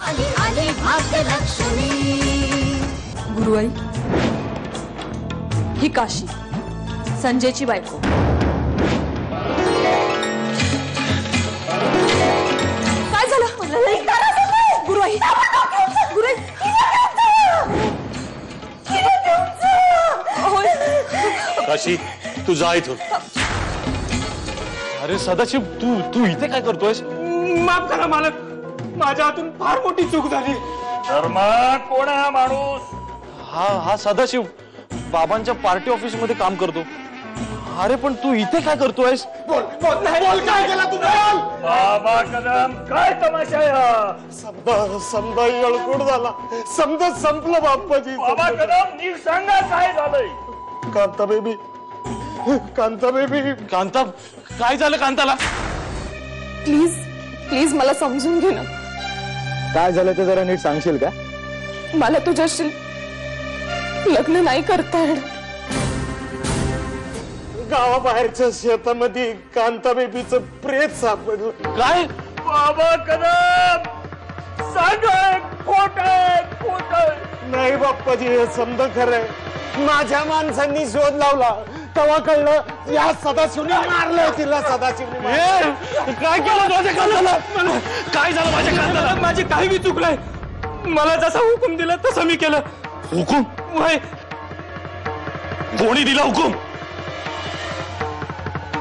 आली आली भाग्यलक्ष्मी। गुरुआई, ही काशी संजयची बायको। काय झालं? गुरुआई, गुरुआई, होय काशी, तू जा इथून। अरे सदाशिव, तू इथे काय करतोयस? माफ करा मालक, माझ्या हातून फार मोठी चूक झाली। धर्मा, कोण आहे हा माणूस? हा सदाशिव बाबांच्या पार्टी ऑफिस मध्ये काम करतो। अरे पण तू इथे काय करतोयस? बोल काय केला तू? बोल बाबा कदम, काय तमाशा आहे हा? समजा अळकुड झाला, समजा संपलं बाप्पाजी। बाबा कदम, नीट सांगा काय झालंय? कांता बेबी, कांता, काय झालं कांताला? प्लीज प्लीज मला समजून घे ना। काय झालं ते जरा नीट सांगशील का? मला तुझ्याशी लग्न नाही करता येणार। गावाबाहेरच्या शेतामध्ये कांता बेबीचं प्रेत सापडलं। काय? बाबा कदम, सांगा, खोट नाही बाप्पाजी, हे समजा खरंय। माझ्या माणसांनी शोध लावला तेव्हा कळलं या सदाशिवने मारलंय तिला। सदाशिवने काय केलं माझ्या कांताला? काय झालं माझ्या कांताला? माझी काही बी चुकलंय, मला जसा हुकूम दिला तसं मी केलं। हुकूम? कोणी दिला हुकूम?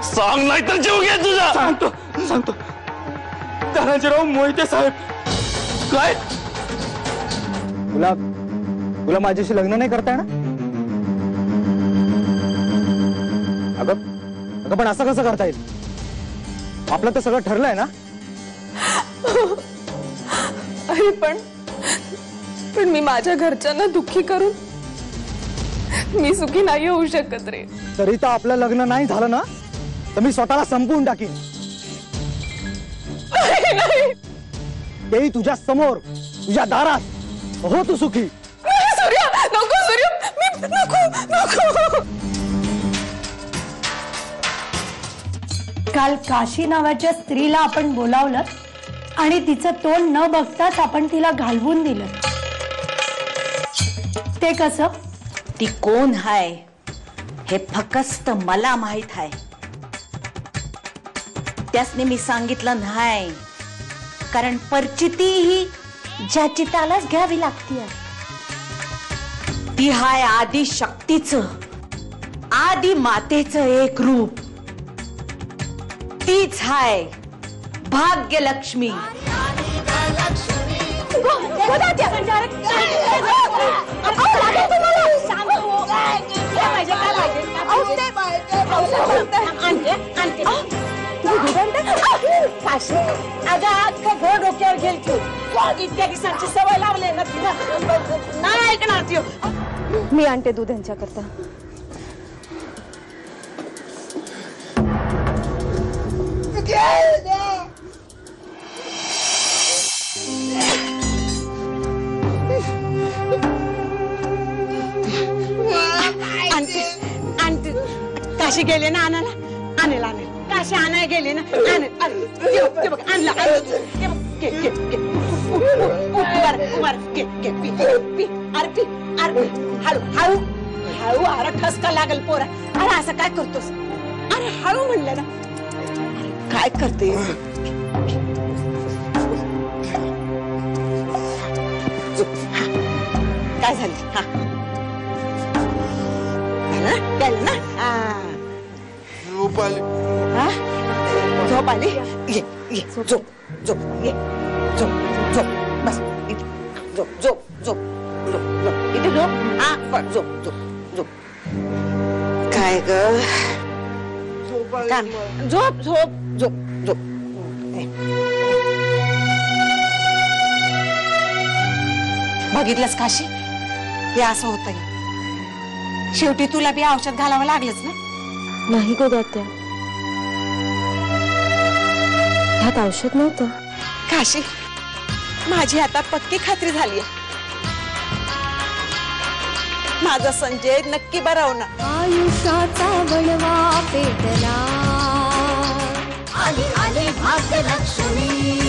सांग, नाही तर जीव घे तुझा। सांगतो धनाजीराव मोहिते साहेब। काय? तुला माझ्याशी लग्न नाही करता येणार? अगं पण असं कसं करता येईल? आपलं तर सगळं ठरलंय ना? अरे पण मी माझ्या घरच्यांना दुःखी करून मी सुखी नाही होऊ शकत रे। तरी तर आपलं लग्न नाही झालं ना, तर मी स्वतःला संपवून टाकीन। तेही तुझ्या समोर, तुझ्या दारात। हो तू सुखी। सूर्या, नको सूर्या, मी नको। काल काशी नावाच्या स्त्रीला आपण बोलावलं आणि तिचं तोंड न बघताच आपण तिला घालवून दिलं। ते कसं? ती कोण हाय हे फक्त मला माहित आहे। त्यासने मी सांगितलं नाही, कारण परिचिती ही ज्याची त्यालाच घ्यावी लागते। ती हाय आदि शक्तीचं, आदि मातेचं एक रूप। तीच हाय भाग्यलक्ष्मी। अगं घर डोक्यावर घेईल तू। इतक्या दिवसांची सवय लावली ना तिला, नाही ऐकणार ती। मी आणते दूध यांच्याकरता। काशी गेले ना आणायला, काशी आणायला गेले ना, आणला हळू अरे ठसका लागल पोरा। अरे असं काय करतोस? अरे हळू म्हणलं ना, काय करते? काय झालं? झोप आली। झोप आली? ये झोप ये झोप बस झोप इथे झोप। काय ग? झोप। बघितलंस काशी, हे असं होतंय। शेवटी तुला बी औषध घालावं लागलंच ना? नाही गो दात्या, ह्यात औषध नव्हतं। काशी, माझी आता पक्की खात्री झाली आहे, माझा संजय नक्की बरा होणार। आयुष्याचा वळवा पेटला, आली आली भाग्यलक्ष्मी।